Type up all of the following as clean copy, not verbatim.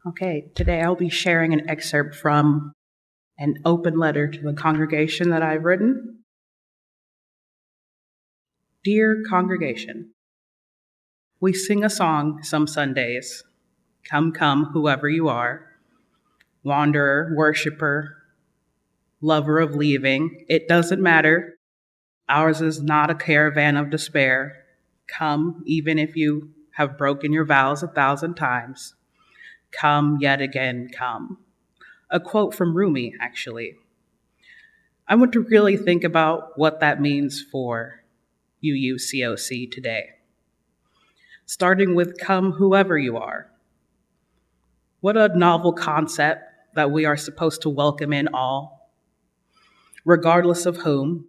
Okay, today I'll be sharing an excerpt from an open letter to the congregation that I've written. Dear congregation, we sing a song some Sundays. Come, come, whoever you are, wanderer, worshiper, lover of leaving, it doesn't matter. Ours is not a caravan of despair. Come, even if you have broken your vows 1,000 times. Come yet again, come. A quote from Rumi, actually. I want to really think about what that means for UUCOC today. Starting with come whoever you are. What a novel concept that we are supposed to welcome in all, regardless of whom.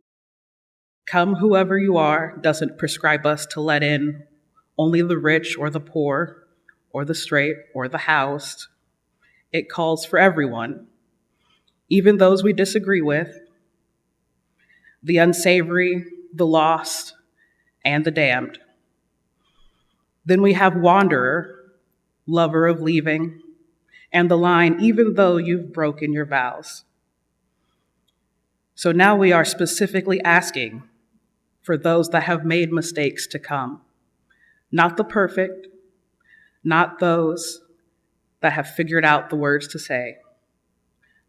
Come whoever you are doesn't prescribe us to let in only the rich or the poor, or the straight or the housed. It calls for everyone, even those we disagree with, the unsavory, the lost, and the damned. Then we have wanderer, lover of leaving, and the line, even though you've broken your vows. So now we are specifically asking for those that have made mistakes to come, not the perfect, not those that have figured out the words to say,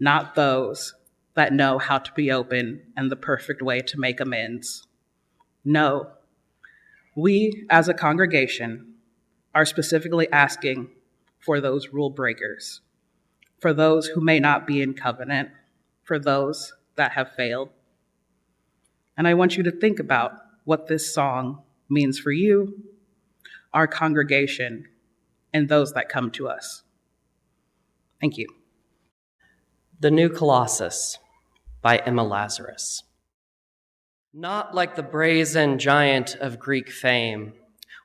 not those that know how to be open and the perfect way to make amends. No, we as a congregation are specifically asking for those rule breakers, for those who may not be in covenant, for those that have failed. And I want you to think about what this song means for you, our congregation, and those that come to us. Thank you. The New Colossus by Emma Lazarus. Not like the brazen giant of Greek fame,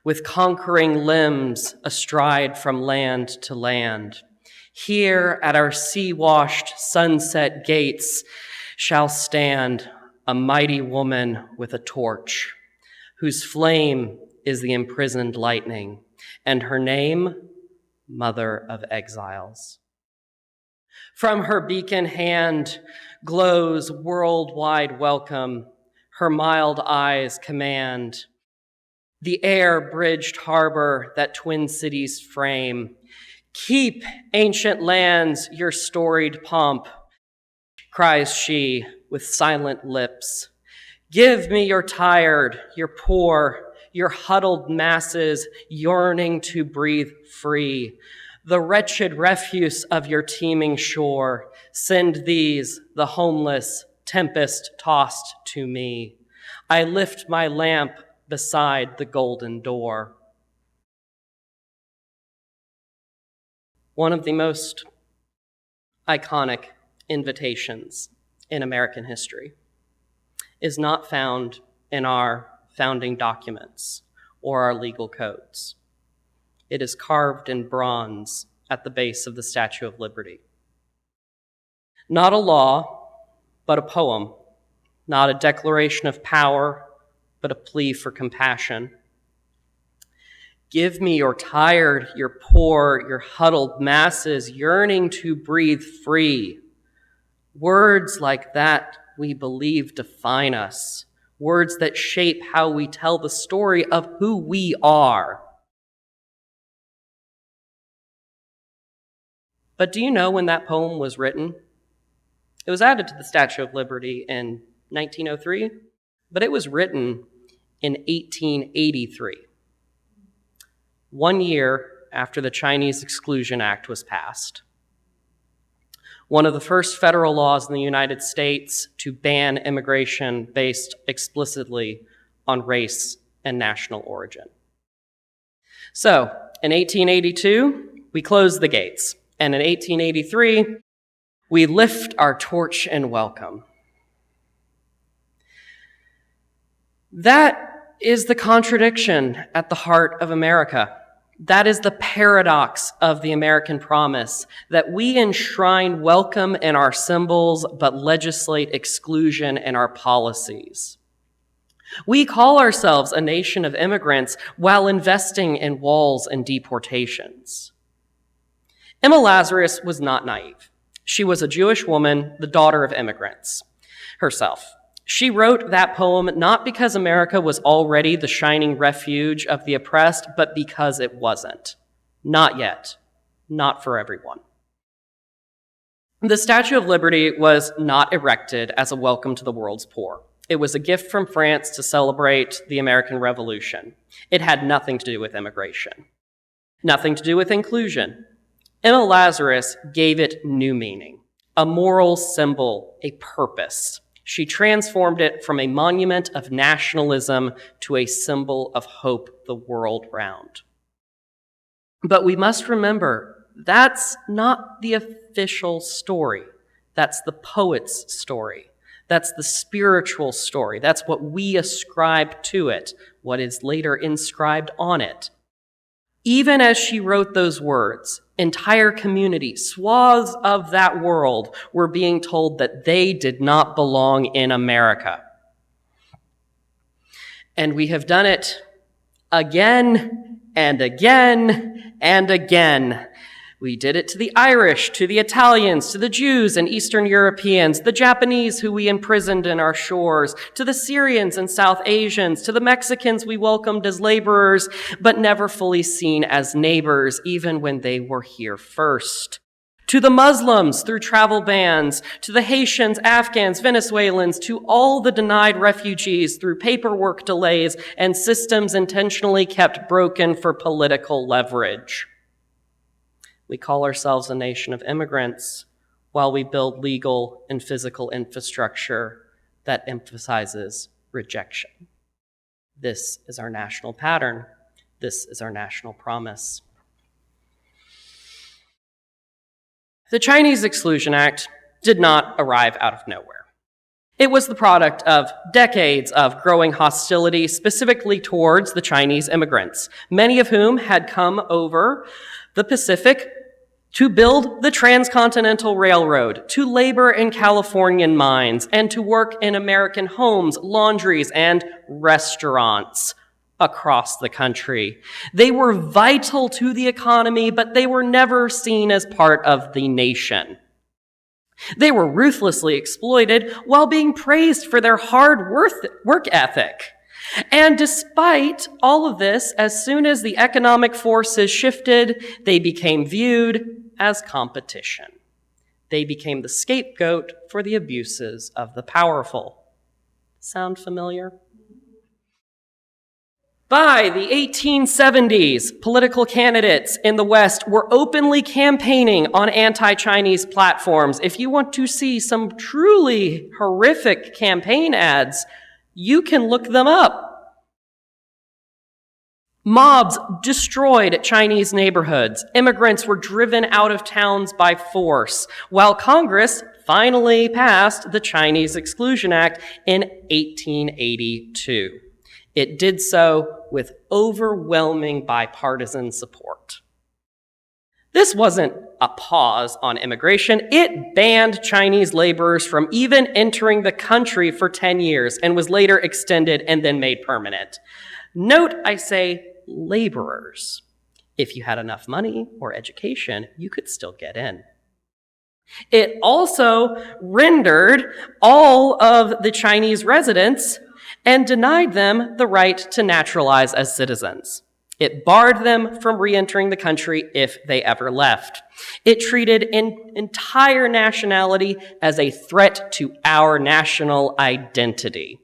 with conquering limbs astride from land to land. Here at our sea-washed sunset gates shall stand a mighty woman with a torch, whose flame is the imprisoned lightning, and her name, Mother of Exiles. From her beacon hand glows worldwide welcome, her mild eyes command the air-bridged harbor that twin cities frame. Keep, ancient lands, your storied pomp, cries she with silent lips. Give me your tired, your poor, your huddled masses yearning to breathe free. The wretched refuse of your teeming shore, send these, the homeless, tempest-tossed to me. I lift my lamp beside the golden door. One of the most iconic invitations in American history is not found in our founding documents or our legal codes. It is carved in bronze at the base of the Statue of Liberty. Not a law, but a poem. Not a declaration of power, but a plea for compassion. Give me your tired, your poor, your huddled masses yearning to breathe free. Words like that we believe define us. Words that shape how we tell the story of who we are. But do you know when that poem was written? It was added to the Statue of Liberty in 1903, but it was written in 1883, 1 year after the Chinese Exclusion Act was passed. One of the first federal laws in the United States to ban immigration based explicitly on race and national origin. So, in 1882, we closed the gates. And in 1883, we lift our torch and welcome. That is the contradiction at the heart of America. That is the paradox of the American promise, that we enshrine welcome in our symbols, but legislate exclusion in our policies. We call ourselves a nation of immigrants while investing in walls and deportations. Emma Lazarus was not naive. She was a Jewish woman, the daughter of immigrants herself. She wrote that poem not because America was already the shining refuge of the oppressed, but because it wasn't. Not yet. Not for everyone. The Statue of Liberty was not erected as a welcome to the world's poor. It was a gift from France to celebrate the American Revolution. It had nothing to do with immigration, nothing to do with inclusion. Emma Lazarus gave it new meaning, a moral symbol, a purpose. She transformed it from a monument of nationalism to a symbol of hope the world round. But we must remember, that's not the official story. That's the poet's story. That's the spiritual story. That's what we ascribe to it, what is later inscribed on it. Even as she wrote those words, entire communities, swaths of that world were being told that they did not belong in America. And we have done it again and again and again. We did it to the Irish, to the Italians, to the Jews and Eastern Europeans, the Japanese who we imprisoned in our shores, to the Syrians and South Asians, to the Mexicans we welcomed as laborers, but never fully seen as neighbors, even when they were here first. To the Muslims through travel bans, to the Haitians, Afghans, Venezuelans, to all the denied refugees through paperwork delays and systems intentionally kept broken for political leverage. We call ourselves a nation of immigrants while we build legal and physical infrastructure that emphasizes rejection. This is our national pattern. This is our national promise. The Chinese Exclusion Act did not arrive out of nowhere. It was the product of decades of growing hostility specifically towards the Chinese immigrants, many of whom had come over the Pacific to build the Transcontinental Railroad, to labor in Californian mines, and to work in American homes, laundries, and restaurants across the country. They were vital to the economy, but they were never seen as part of the nation. They were ruthlessly exploited while being praised for their hard work ethic. And despite all of this, as soon as the economic forces shifted, they became viewed as competition. They became the scapegoat for the abuses of the powerful. Sound familiar? By the 1870s, political candidates in the West were openly campaigning on anti-Chinese platforms. If you want to see some truly horrific campaign ads, you can look them up. Mobs destroyed Chinese neighborhoods. Immigrants were driven out of towns by force, while Congress finally passed the Chinese Exclusion Act in 1882. It did so with overwhelming bipartisan support. This wasn't a pause on immigration. It banned Chinese laborers from even entering the country for 10 years and was later extended and then made permanent. Note, I say laborers. If you had enough money or education, you could still get in. It also rendered all of the Chinese residents and denied them the right to naturalize as citizens. It barred them from re-entering the country if they ever left. It treated an entire nationality as a threat to our national identity.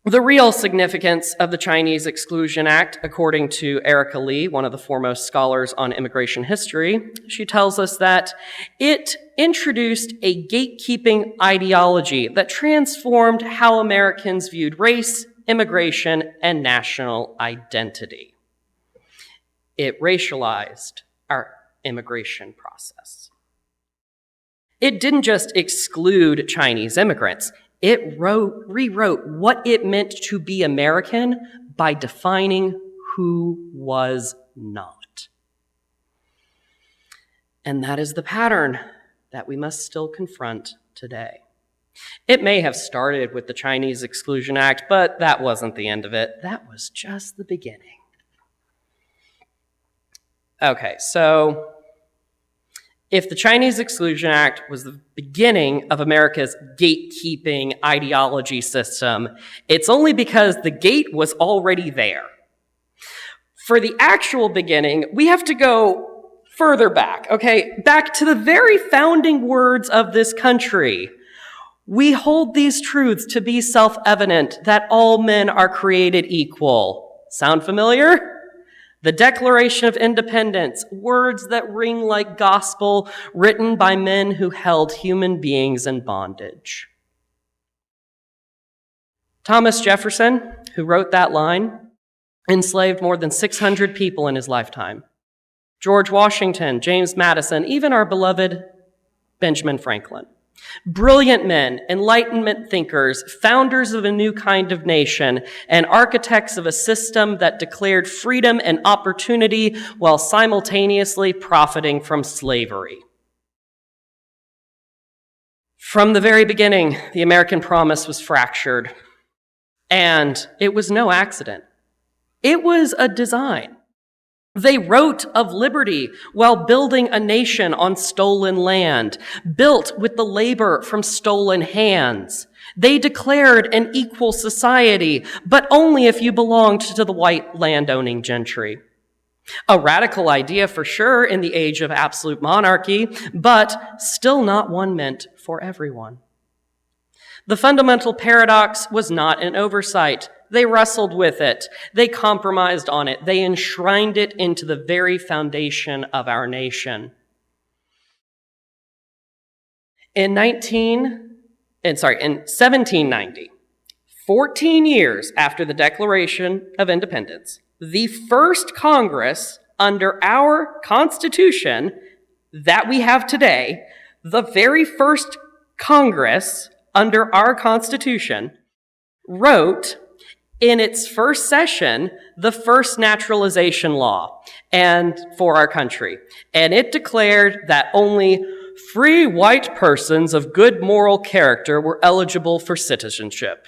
The real significance of the Chinese Exclusion Act, according to Erica Lee, one of the foremost scholars on immigration history, she tells us that it introduced a gatekeeping ideology that transformed how Americans viewed race, immigration, and national identity. It racialized our immigration process. It didn't just exclude Chinese immigrants. It rewrote what it meant to be American by defining who was not. And that is the pattern that we must still confront today. It may have started with the Chinese Exclusion Act, but that wasn't the end of it. That was just the beginning. Okay, so if the Chinese Exclusion Act was the beginning of America's gatekeeping ideology system, it's only because the gate was already there. For the actual beginning, we have to go further back, okay? Back to the very founding words of this country. We hold these truths to be self-evident that all men are created equal. Sound familiar? The Declaration of Independence, words that ring like gospel, written by men who held human beings in bondage. Thomas Jefferson, who wrote that line, enslaved more than 600 people in his lifetime. George Washington, James Madison, even our beloved Benjamin Franklin. Brilliant men, Enlightenment thinkers, founders of a new kind of nation, and architects of a system that declared freedom and opportunity while simultaneously profiting from slavery. From the very beginning, the American promise was fractured, and it was no accident. It was a design. They wrote of liberty while building a nation on stolen land, built with the labor from stolen hands. They declared an equal society, but only if you belonged to the white landowning gentry. A radical idea for sure in the age of absolute monarchy, but still not one meant for everyone. The fundamental paradox was not an oversight. They wrestled with it. They compromised on it. They enshrined it into the very foundation of our nation. In 1790, 14 years after the Declaration of Independence, the first Congress under our Constitution that we have today, the very first Congress under our Constitution, wrote in its first session the first naturalization law and for our country. And it declared that only free white persons of good moral character were eligible for citizenship.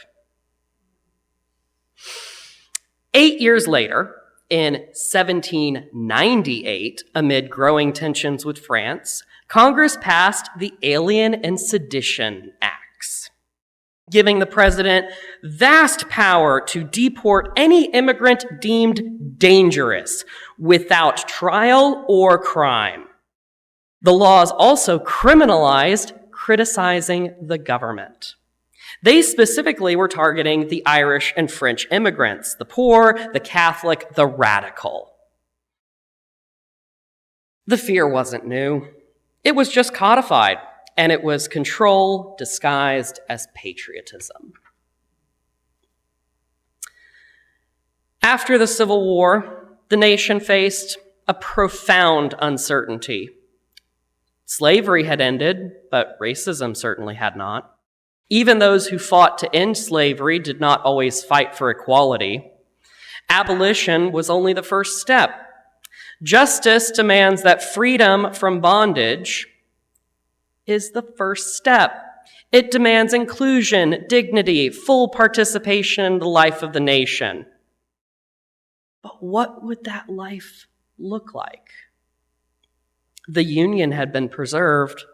8 years later, in 1798, amid growing tensions with France, Congress passed the Alien and Sedition Acts, giving the president vast power to deport any immigrant deemed dangerous without trial or crime. The laws also criminalized criticizing the government. They specifically were targeting the Irish and French immigrants, the poor, the Catholic, the radical. The fear wasn't new. It was just codified, and it was control disguised as patriotism. After the Civil War, the nation faced a profound uncertainty. Slavery had ended, but racism certainly had not. Even those who fought to end slavery did not always fight for equality. Abolition was only the first step. Justice demands that freedom from bondage is the first step. It demands inclusion, dignity, full participation in the life of the nation. But what would that life look like? The Union had been preserved,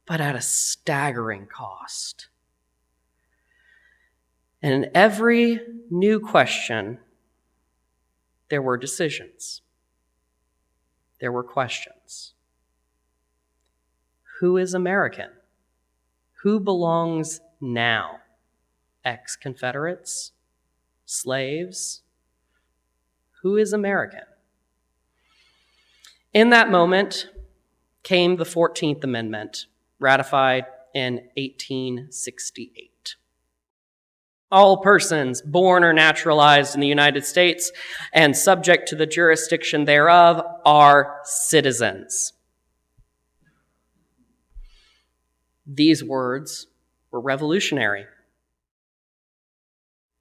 but at a staggering cost. And in every new question, there were decisions. There were questions. Who is American? Who belongs now? Ex-Confederates? Slaves? Who is American? In that moment came the 14th Amendment, ratified in 1868. All persons born or naturalized in the United States and subject to the jurisdiction thereof are citizens. These words were revolutionary.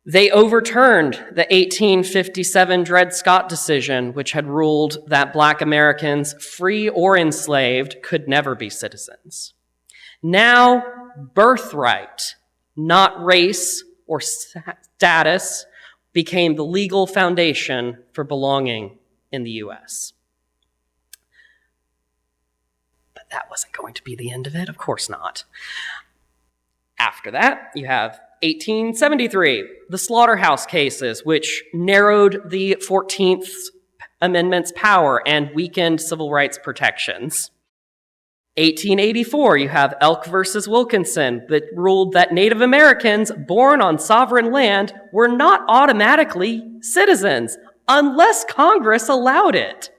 They overturned the 1857 Dred Scott decision, which had ruled that Black Americans, free or enslaved, could never be citizens. Now, birthright, not race or status, became the legal foundation for belonging in the U.S. But that wasn't going to be the end of it. Of course not. After that, you have 1873, the Slaughterhouse Cases, which narrowed the 14th Amendment's power and weakened civil rights protections. 1884, you have Elk versus Wilkinson that ruled that Native Americans born on sovereign land were not automatically citizens unless Congress allowed it.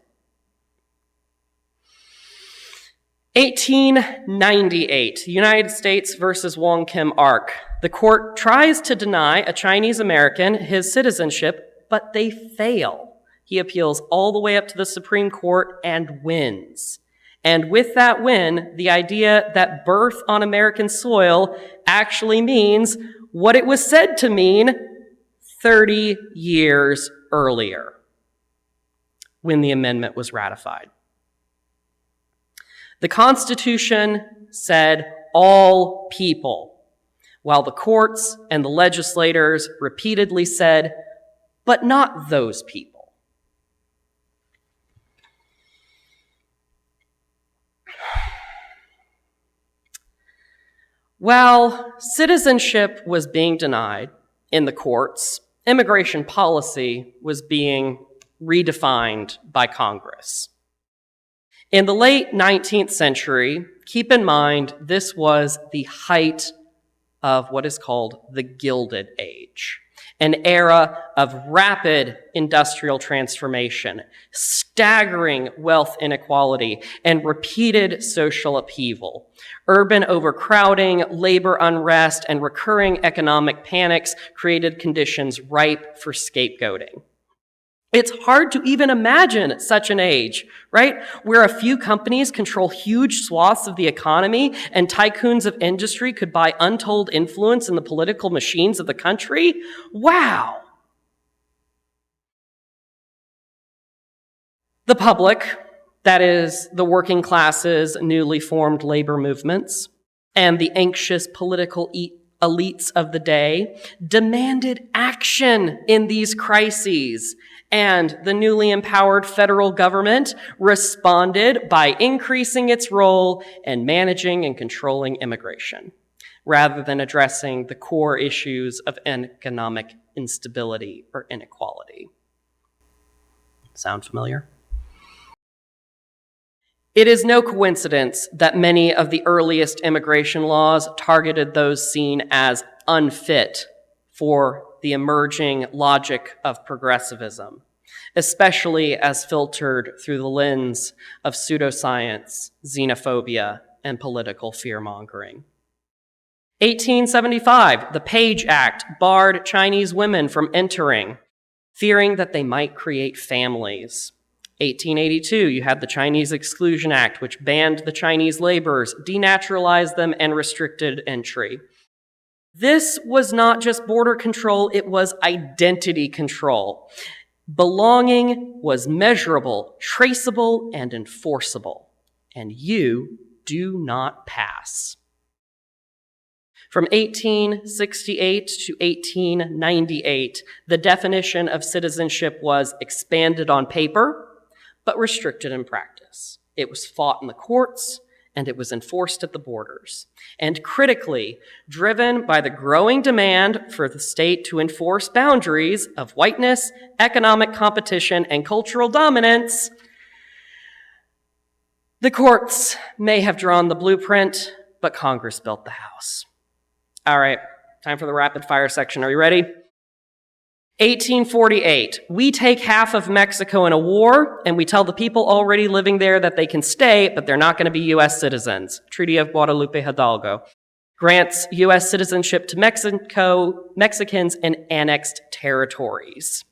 1898, United States versus Wong Kim Ark. The court tries to deny a Chinese American his citizenship, but they fail. He appeals all the way up to the Supreme Court and wins. And with that win, the idea that birth on American soil actually means what it was said to mean 30 years earlier when the amendment was ratified. The Constitution said all people, while the courts and the legislators repeatedly said, but not those people. While citizenship was being denied in the courts, immigration policy was being redefined by Congress. In the late 19th century, keep in mind, this was the height of what is called the Gilded Age, an era of rapid industrial transformation, staggering wealth inequality, and repeated social upheaval. Urban overcrowding, labor unrest, and recurring economic panics created conditions ripe for scapegoating. It's hard to even imagine such an age, right? Where a few companies control huge swaths of the economy and tycoons of industry could buy untold influence in the political machines of the country. Wow. The public, that is, the working classes, newly formed labor movements, and the anxious political elites of the day demanded action in these crises. And the newly empowered federal government responded by increasing its role in managing and controlling immigration, rather than addressing the core issues of economic instability or inequality. Sound familiar? It is no coincidence that many of the earliest immigration laws targeted those seen as unfit for the emerging logic of progressivism, especially as filtered through the lens of pseudoscience, xenophobia, and political fear-mongering. 1875, the Page Act barred Chinese women from entering, fearing that they might create families. 1882, you had the Chinese Exclusion Act, which banned the Chinese laborers, denaturalized them, and restricted entry. This was not just border control, it was identity control. Belonging was measurable, traceable, and enforceable. And you do not pass. From 1868 to 1898, the definition of citizenship was expanded on paper, but restricted in practice. It was fought in the courts, and it was enforced at the borders. And critically, driven by the growing demand for the state to enforce boundaries of whiteness, economic competition, and cultural dominance, the courts may have drawn the blueprint, but Congress built the house. All right, time for the rapid fire section. Are you ready? 1848, we take half of Mexico in a war, and we tell the people already living there that they can stay, but they're not going to be U.S. citizens. Treaty of Guadalupe Hidalgo grants U.S. citizenship to Mexicans in annexed territories.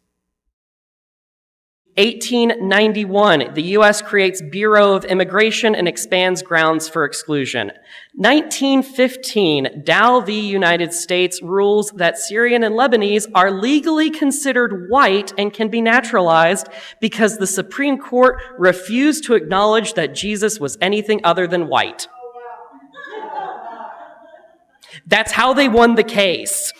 1891, the U.S. creates Bureau of Immigration and expands grounds for exclusion. 1915, Dow v. United States rules that Syrian and Lebanese are legally considered white and can be naturalized because the Supreme Court refused to acknowledge that Jesus was anything other than white. That's how they won the case.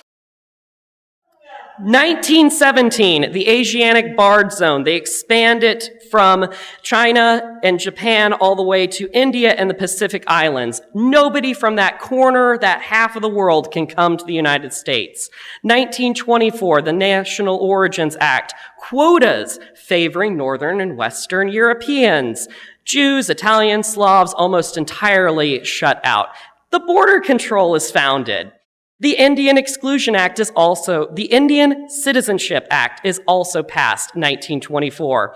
1917, the Asiatic Barred Zone. They expand it from China and Japan all the way to India and the Pacific Islands. Nobody from that corner, that half of the world, can come to the United States. 1924, the National Origins Act. Quotas favoring Northern and Western Europeans. Jews, Italians, Slavs almost entirely shut out. The border control is founded. The Indian Exclusion Act is also, the Indian Citizenship Act is also passed 1924.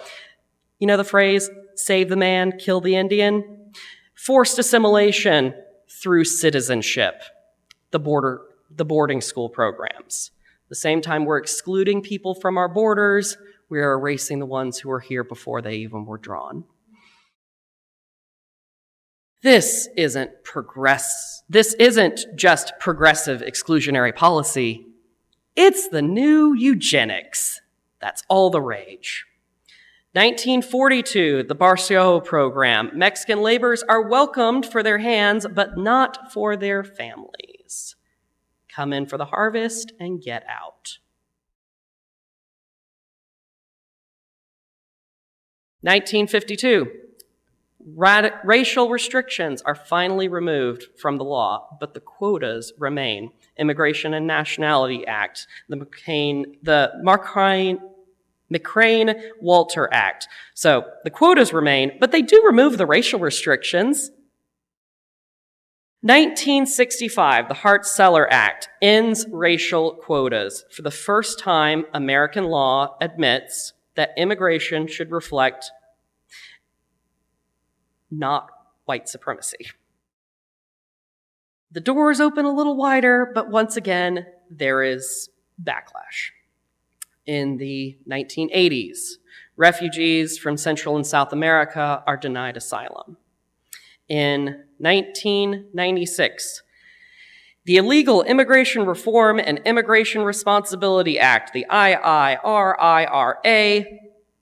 You know the phrase, save the man, kill the Indian? Forced assimilation through citizenship, the boarding school programs. The same time we're excluding people from our borders, we are erasing the ones who were here before they even were drawn. This isn't just progressive exclusionary policy. It's the new eugenics. That's all the rage. 1942, the Barceló program. Mexican laborers are welcomed for their hands, but not for their families. Come in for the harvest and get out. 1952. Racial restrictions are finally removed from the law, but the quotas remain. Immigration and Nationality Act, the McCrane-Walter Act. So the quotas remain, but they do remove the racial restrictions. 1965, the Hart-Celler Act ends racial quotas. For the first time, American law admits that immigration should reflect not white supremacy. The doors open a little wider, but once again, there is backlash. In the 1980s, refugees from Central and South America are denied asylum. In 1996, the Illegal Immigration Reform and Immigration Responsibility Act, the IIRIRA,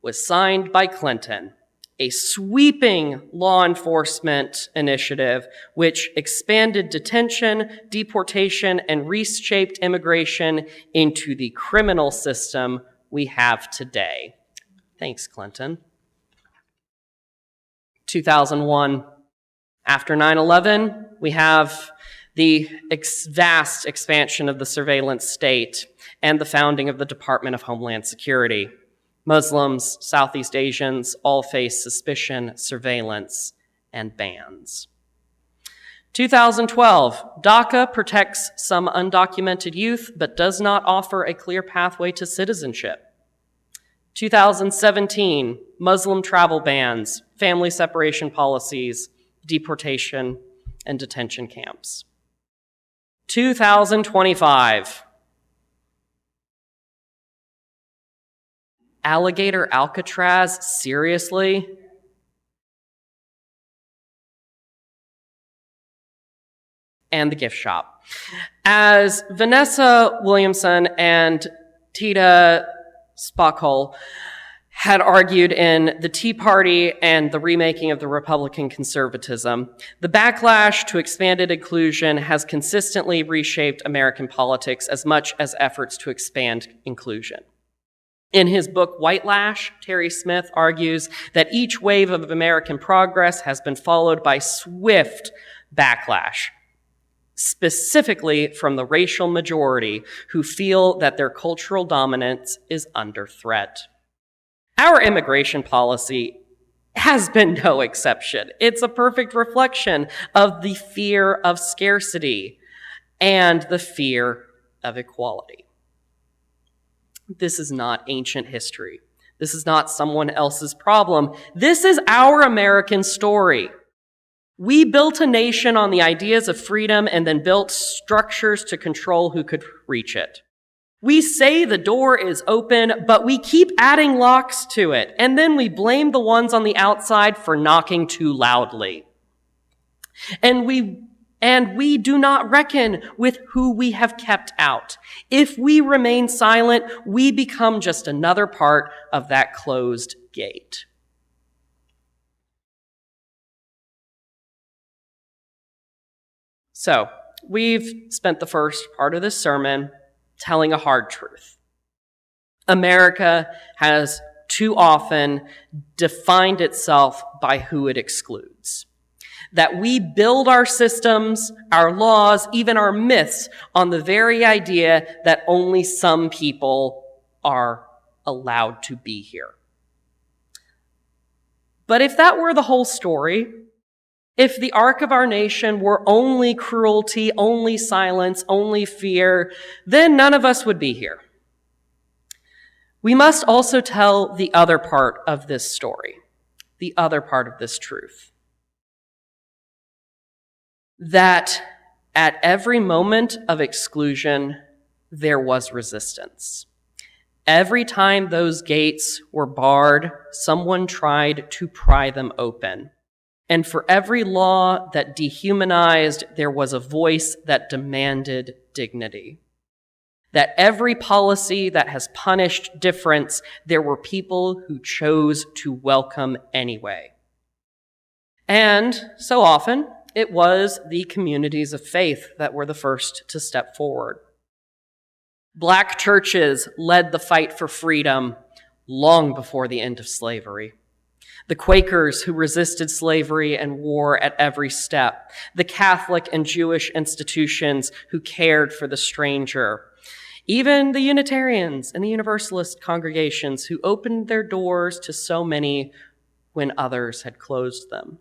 was signed by Clinton. A sweeping law enforcement initiative which expanded detention, deportation, and reshaped immigration into the criminal system we have today. Thanks, Clinton. 2001. After 9/11, we have the vast expansion of the surveillance state and the founding of the Department of Homeland Security. Muslims, Southeast Asians all face suspicion, surveillance, and bans. 2012, DACA protects some undocumented youth but does not offer a clear pathway to citizenship. 2017, Muslim travel bans, family separation policies, deportation, and detention camps. 2025, Alligator Alcatraz, seriously? And the gift shop. As Vanessa Williamson and Tita Spockhole had argued in the Tea Party and the remaking of the Republican conservatism, the backlash to expanded inclusion has consistently reshaped American politics as much as efforts to expand inclusion. In his book, White Lash, Terry Smith argues that each wave of American progress has been followed by swift backlash, specifically from the racial majority who feel that their cultural dominance is under threat. Our immigration policy has been no exception. It's a perfect reflection of the fear of scarcity and the fear of equality. This is not ancient history. This is not someone else's problem. This is our American story. We built a nation on the ideas of freedom and then built structures to control who could reach it. We say the door is open, but we keep adding locks to it, and then we blame the ones on the outside for knocking too loudly. And we do not reckon with who we have kept out. If we remain silent, we become just another part of that closed gate. So, we've spent the first part of this sermon telling a hard truth. America has too often defined itself by who it excludes. That we build our systems, our laws, even our myths on the very idea that only some people are allowed to be here. But if that were the whole story, if the arc of our nation were only cruelty, only silence, only fear, then none of us would be here. We must also tell the other part of this story, the other part of this truth. That at every moment of exclusion, there was resistance. Every time those gates were barred, someone tried to pry them open. And for every law that dehumanized, there was a voice that demanded dignity. That every policy that has punished difference, there were people who chose to welcome anyway. And so often, it was the communities of faith that were the first to step forward. Black churches led the fight for freedom long before the end of slavery. The Quakers who resisted slavery and war at every step. The Catholic and Jewish institutions who cared for the stranger. Even the Unitarians and the Universalist congregations who opened their doors to so many when others had closed them.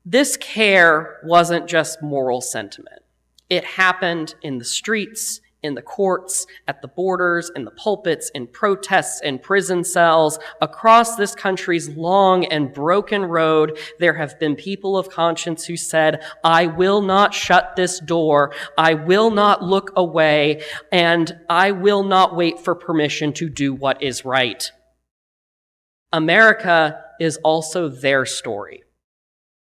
This care wasn't just moral sentiment. It happened in the streets, in the courts, at the borders, in the pulpits, in protests, in prison cells. Across this country's long and broken road, there have been people of conscience who said, I will not shut this door, I will not look away, and I will not wait for permission to do what is right. America is also their story.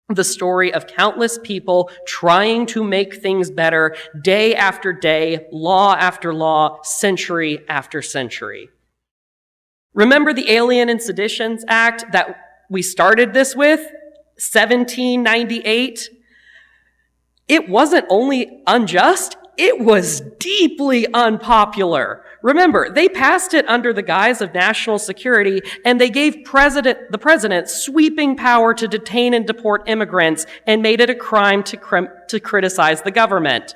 The story of countless people trying to make things better day after day, law after law, century after century. Remember the Alien and Seditions Act that we started this with, 1798? It wasn't only unjust, it was deeply unpopular. Remember, they passed it under the guise of national security, and they gave the president sweeping power to detain and deport immigrants and made it a crime to criticize the government.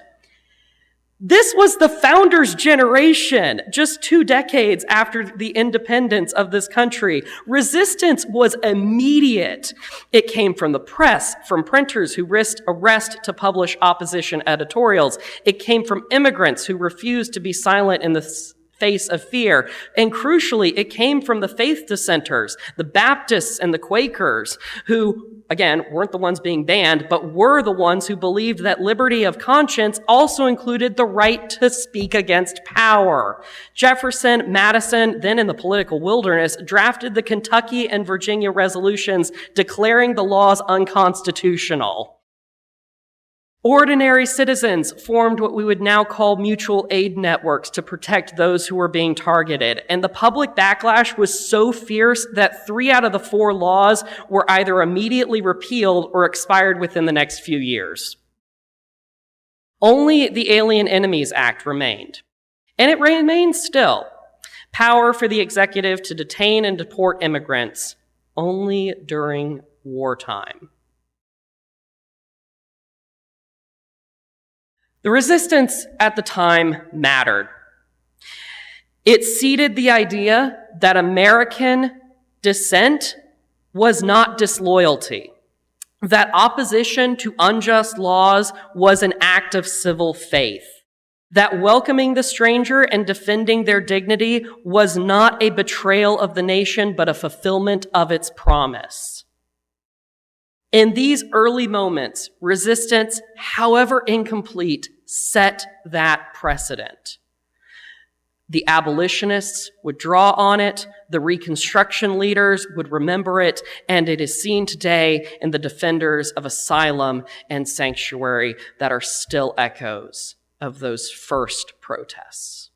This was the founders' generation, just 2 decades after the independence of this country. Resistance was immediate. It came from the press, from printers who risked arrest to publish opposition editorials. It came from immigrants who refused to be silent in the face of fear. And crucially, it came from the faith dissenters, the Baptists and the Quakers, who, again, weren't the ones being banned, but were the ones who believed that liberty of conscience also included the right to speak against power. Jefferson, Madison, then in the political wilderness, drafted the Kentucky and Virginia resolutions declaring the laws unconstitutional. Ordinary citizens formed what we would now call mutual aid networks to protect those who were being targeted. And the public backlash was so fierce that 3 out of the 4 laws were either immediately repealed or expired within the next few years. Only the Alien Enemies Act remained. And it remains still. Power for the executive to detain and deport immigrants only during wartime. The resistance at the time mattered. It seeded the idea that American dissent was not disloyalty, that opposition to unjust laws was an act of civil faith, that welcoming the stranger and defending their dignity was not a betrayal of the nation, but a fulfillment of its promise. In these early moments, resistance, however incomplete, set that precedent. The abolitionists would draw on it, the Reconstruction leaders would remember it, and it is seen today in the defenders of asylum and sanctuary that are still echoes of those first protests.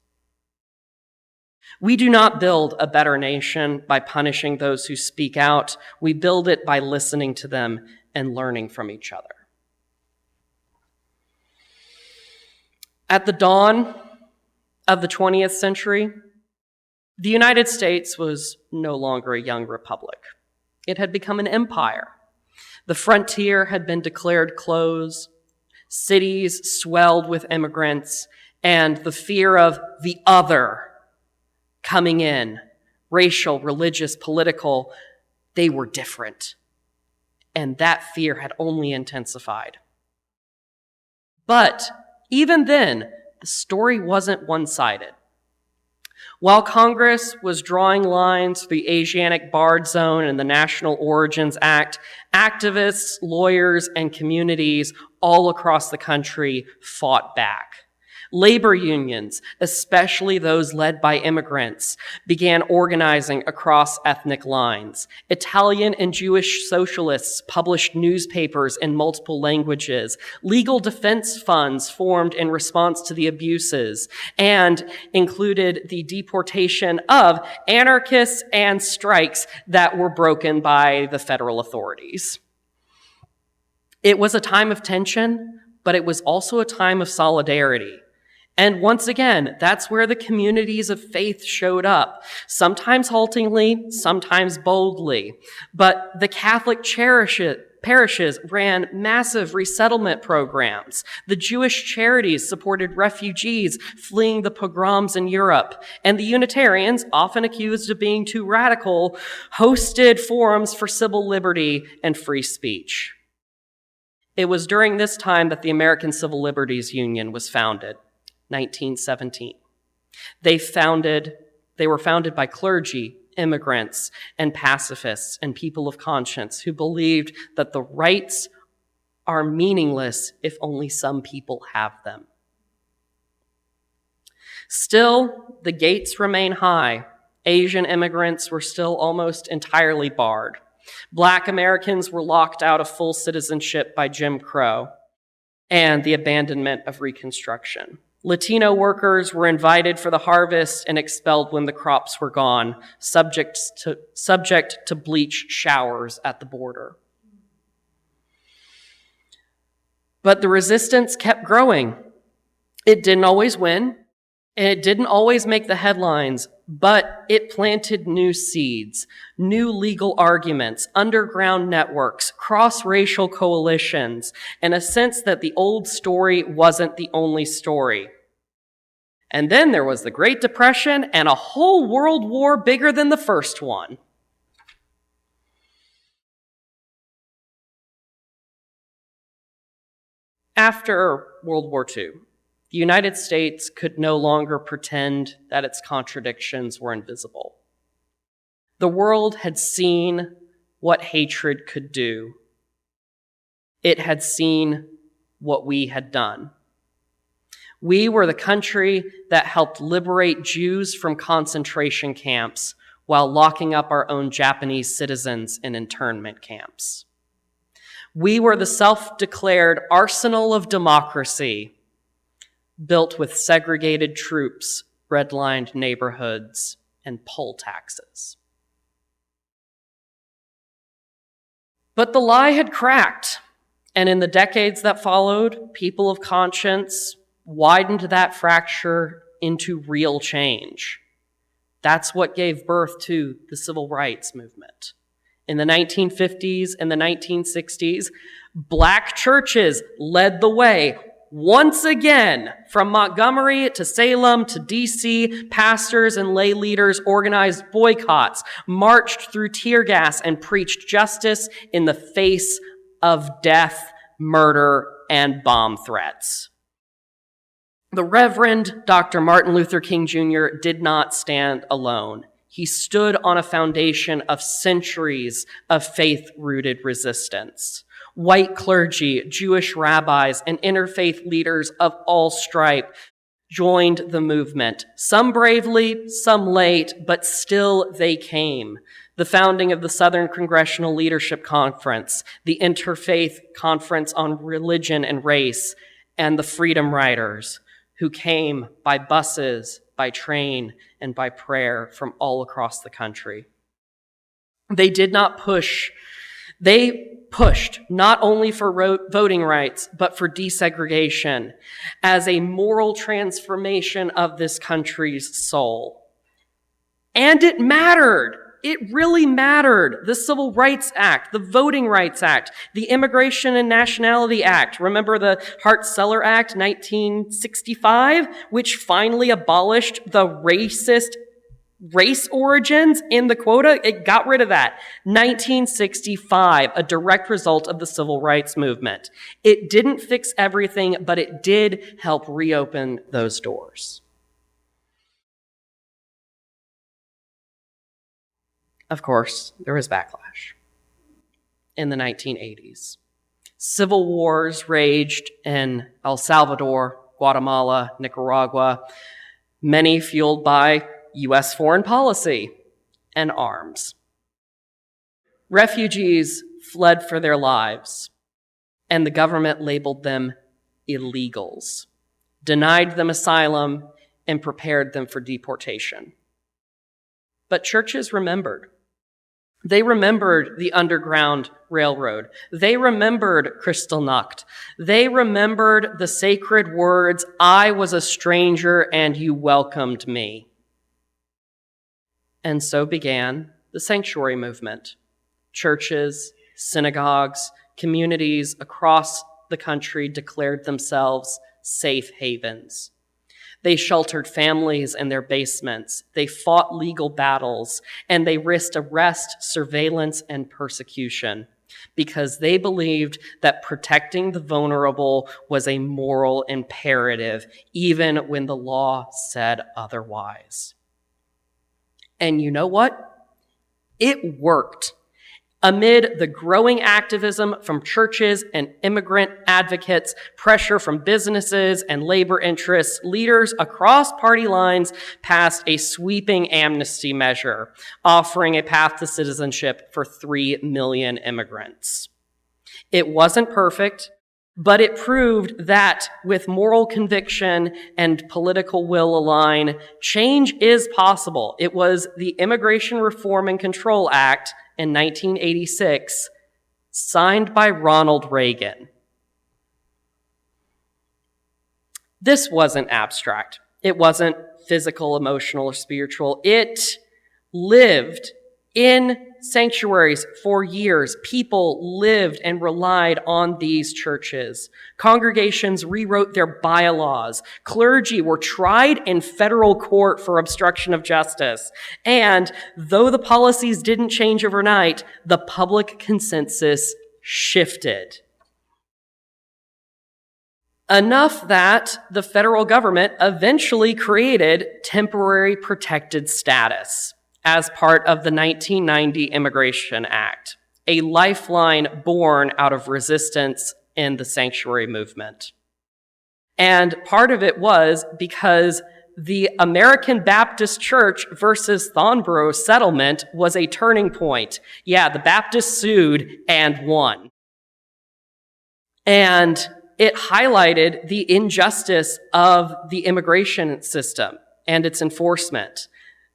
We do not build a better nation by punishing those who speak out. We build it by listening to them and learning from each other. At the dawn of the 20th century, the United States was no longer a young republic. It had become an empire. The frontier had been declared closed, cities swelled with immigrants, and the fear of the other coming in, racial, religious, political, they were different. And that fear had only intensified. But even then, the story wasn't one-sided. While Congress was drawing lines for the Asiatic Barred Zone and the National Origins Act, activists, lawyers, and communities all across the country fought back. Labor unions, especially those led by immigrants, began organizing across ethnic lines. Italian and Jewish socialists published newspapers in multiple languages. Legal defense funds formed in response to the abuses and included the deportation of anarchists and strikes that were broken by the federal authorities. It was a time of tension, but it was also a time of solidarity. And once again, that's where the communities of faith showed up, sometimes haltingly, sometimes boldly. But the Catholic parishes ran massive resettlement programs. The Jewish charities supported refugees fleeing the pogroms in Europe. And the Unitarians, often accused of being too radical, hosted forums for civil liberty and free speech. It was during this time that the American Civil Liberties Union was founded. 1917. They were founded by clergy, immigrants, and pacifists and people of conscience who believed that the rights are meaningless if only some people have them. Still, the gates remain high. Asian immigrants were still almost entirely barred. Black Americans were locked out of full citizenship by Jim Crow and the abandonment of Reconstruction. Latino workers were invited for the harvest and expelled when the crops were gone, subject to bleach showers at the border. But the resistance kept growing. It didn't always win, and it didn't always make the headlines, but it planted new seeds, new legal arguments, underground networks, cross-racial coalitions, and a sense that the old story wasn't the only story. And then there was the Great Depression and a whole world war bigger than the first one. After World War II, the United States could no longer pretend that its contradictions were invisible. The world had seen what hatred could do. It had seen what we had done. We were the country that helped liberate Jews from concentration camps while locking up our own Japanese citizens in internment camps. We were the self-declared arsenal of democracy, built with segregated troops, redlined neighborhoods, and poll taxes. But the lie had cracked, and in the decades that followed, people of conscience widened that fracture into real change. That's what gave birth to the civil rights movement. In the 1950s and the 1960s, Black churches led the way. Once again, from Montgomery to Salem to DC, pastors and lay leaders organized boycotts, marched through tear gas, and preached justice in the face of death, murder, and bomb threats. The Reverend Dr. Martin Luther King Jr. did not stand alone. He stood on a foundation of centuries of faith-rooted resistance. White clergy, Jewish rabbis, and interfaith leaders of all stripe joined the movement. Some bravely, some late, but still they came. The founding of the Southern Congressional Leadership Conference, the Interfaith Conference on Religion and Race, and the Freedom Riders, who came by buses, by train, and by prayer from all across the country. They pushed not only for voting rights, but for desegregation as a moral transformation of this country's soul. And it mattered. It really mattered. The Civil Rights Act, the Voting Rights Act, the Immigration and Nationality Act. Remember the Hart-Celler Act, 1965, which finally abolished the racist race origins in the quota? It got rid of that. 1965, a direct result of the Civil Rights Movement. It didn't fix everything, but it did help reopen those doors. Of course, there was backlash in the 1980s. Civil wars raged in El Salvador, Guatemala, Nicaragua, many fueled by U.S. foreign policy and arms. Refugees fled for their lives, and the government labeled them illegals, denied them asylum, and prepared them for deportation. But churches remembered. They remembered the Underground Railroad. They remembered Kristallnacht. They remembered the sacred words, "I was a stranger and you welcomed me." And so began the sanctuary movement. Churches, synagogues, communities across the country declared themselves safe havens. They sheltered families in their basements. They fought legal battles, and they risked arrest, surveillance, and persecution because they believed that protecting the vulnerable was a moral imperative, even when the law said otherwise. And you know what? It worked. Amid the growing activism from churches and immigrant advocates, pressure from businesses and labor interests, leaders across party lines passed a sweeping amnesty measure, offering a path to citizenship for 3 million immigrants. It wasn't perfect, but it proved that with moral conviction and political will aligned, change is possible. It was the Immigration Reform and Control Act in 1986, signed by Ronald Reagan. This wasn't abstract. It wasn't physical, emotional, or spiritual. It lived in sanctuaries for years. People lived and relied on these churches. Congregations rewrote their bylaws. Clergy were tried in federal court for obstruction of justice. And though the policies didn't change overnight, the public consensus shifted. Enough that the federal government eventually created temporary protected status as part of the 1990 Immigration Act, a lifeline born out of resistance in the sanctuary movement. And part of it was because the American Baptist Church versus Thornborough settlement was a turning point. Yeah, the Baptists sued and won. And it highlighted the injustice of the immigration system and its enforcement.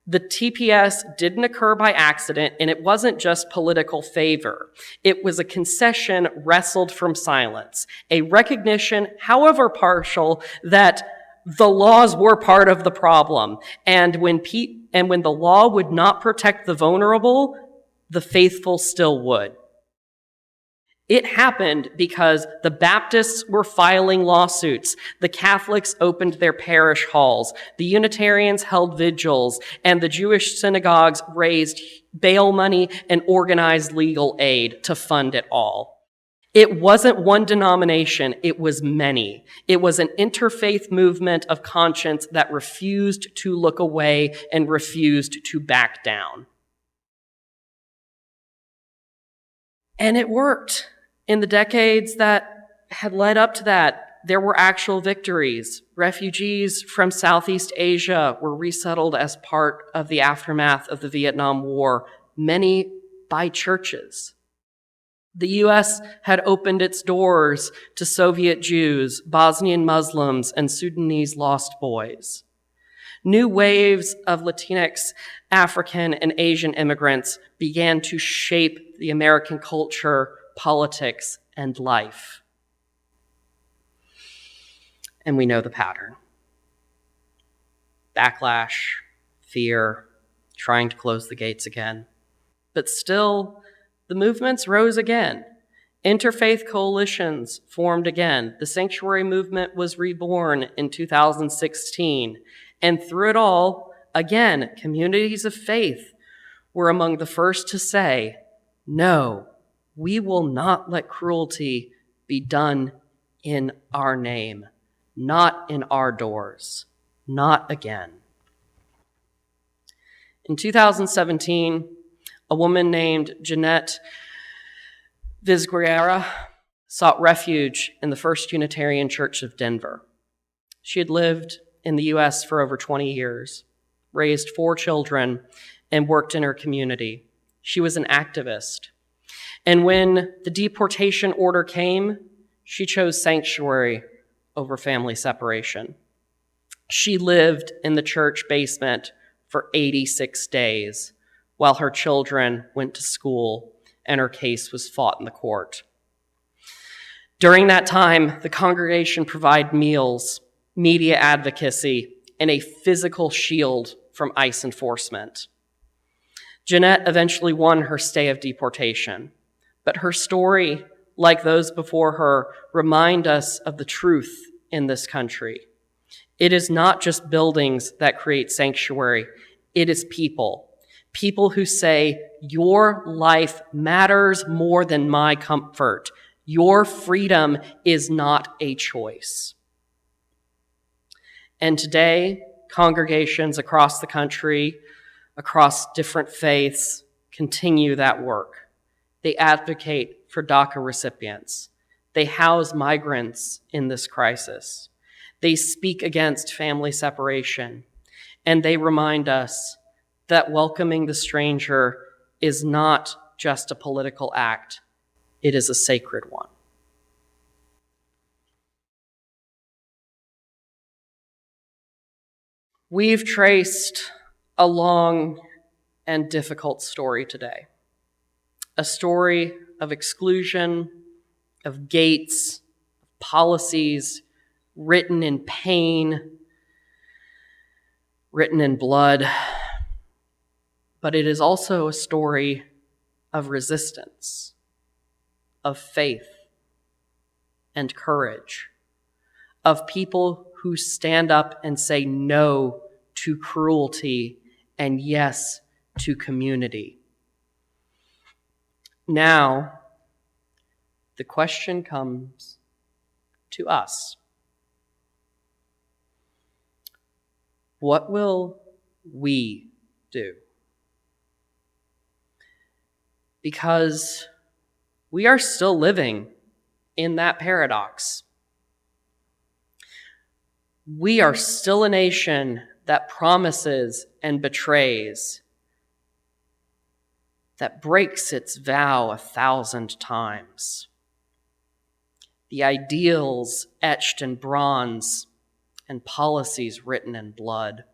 The TPS didn't occur by accident, and it wasn't just political favor. It was a concession wrestled from silence, a recognition, however partial, that the laws were part of the problem. And when the law would not protect the vulnerable, the faithful still would. It happened because the Baptists were filing lawsuits, the Catholics opened their parish halls, the Unitarians held vigils, and the Jewish synagogues raised bail money and organized legal aid to fund it all. It wasn't one denomination, it was many. It was an interfaith movement of conscience that refused to look away and refused to back down. And it worked. In the decades that had led up to that, there were actual victories. Refugees from Southeast Asia were resettled as part of the aftermath of the Vietnam War, many by churches. The U.S. had opened its doors to Soviet Jews, Bosnian Muslims, and Sudanese lost boys. New waves of Latinx, African, and Asian immigrants began to shape the American culture politics, and life. And we know the pattern. Backlash, fear, trying to close the gates again. But still, the movements rose again. Interfaith coalitions formed again. The sanctuary movement was reborn in 2016. And through it all, again, communities of faith were among the first to say, no, we will not let cruelty be done in our name, not in our doors, not again. In 2017, a woman named Jeanette Vizguerra sought refuge in the First Unitarian Church of Denver. She had lived in the U.S. for over 20 years, raised 4 children, and worked in her community. She was an activist. And when the deportation order came, she chose sanctuary over family separation. She lived in the church basement for 86 days while her children went to school and her case was fought in the court. During that time, the congregation provided meals, media advocacy, and a physical shield from ICE enforcement. Jeanette eventually won her stay of deportation, but her story, like those before her, remind us of the truth in this country. It is not just buildings that create sanctuary, it is people. People who say, your life matters more than my comfort. Your freedom is not a choice. And today, congregations across the country, across different faiths, continue that work. They advocate for DACA recipients. They house migrants in this crisis. They speak against family separation. And they remind us that welcoming the stranger is not just a political act, it is a sacred one. We've traced a long and difficult story today. A story of exclusion, of gates, policies written in pain, written in blood. But it is also a story of resistance, of faith and courage, of people who stand up and say no to cruelty and yes to community. Now, the question comes to us. What will we do? Because we are still living in that paradox. We are still a nation that promises and betrays, that breaks its vow 1,000 times. The ideals etched in bronze and policies written in blood.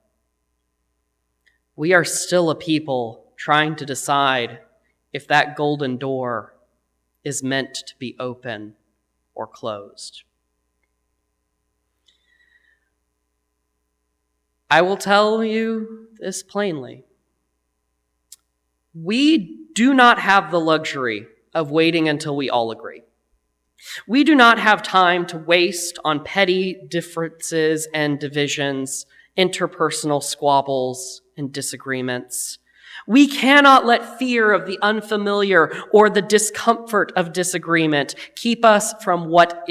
We are still a people trying to decide if that golden door is meant to be open or closed. I will tell you this plainly. We do not have the luxury of waiting until we all agree. We do not have time to waste on petty differences and divisions, interpersonal squabbles and disagreements. We cannot let fear of the unfamiliar or the discomfort of disagreement keep us from what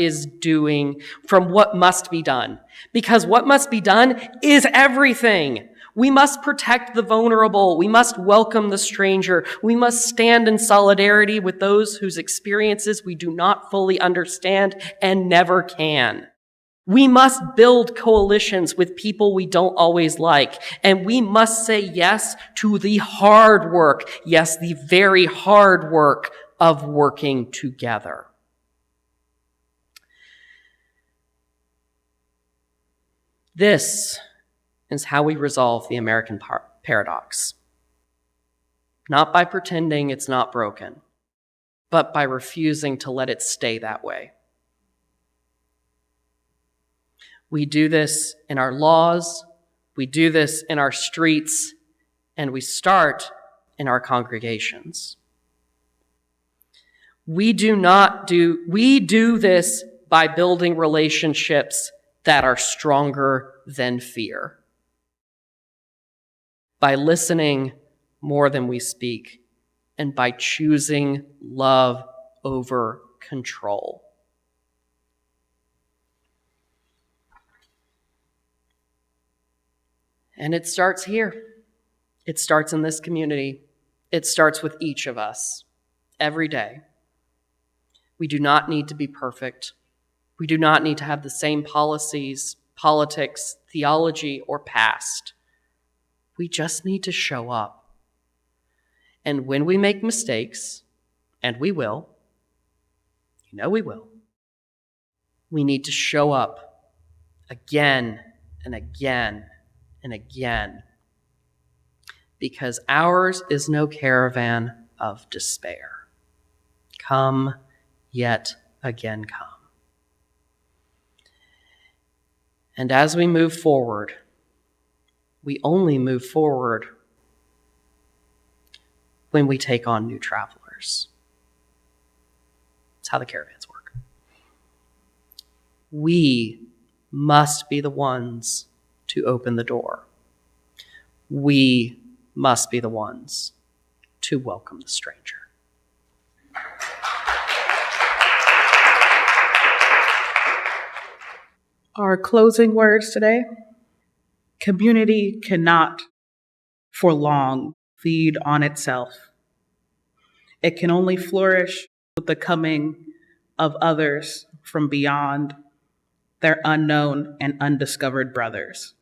must be done. Because what must be done is everything. We must protect the vulnerable. We must welcome the stranger. We must stand in solidarity with those whose experiences we do not fully understand and never can. We must build coalitions with people we don't always like, and we must say yes to the hard work, yes, the very hard work of working together. This is how we resolve the American paradox. Not by pretending it's not broken, but by refusing to let it stay that way. We do this in our laws, we do this in our streets, and we start in our congregations. We do this by building relationships that are stronger than fear, by listening more than we speak, and by choosing love over control. And it starts here. It starts in this community. It starts with each of us every day. We do not need to be perfect. We do not need to have the same policies, politics, theology, or past. We just need to show up. And when we make mistakes, and we will, we will, we need to show up again and again and again, because ours is no caravan of despair. Come, yet again come. And as we move forward, we only move forward when we take on new travelers. That's how the caravans work. We must be the ones to open the door. We must be the ones to welcome the stranger. Our closing words today: community cannot for long feed on itself. It can only flourish with the coming of others from beyond, their unknown and undiscovered brothers.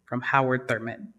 From Howard Thurman.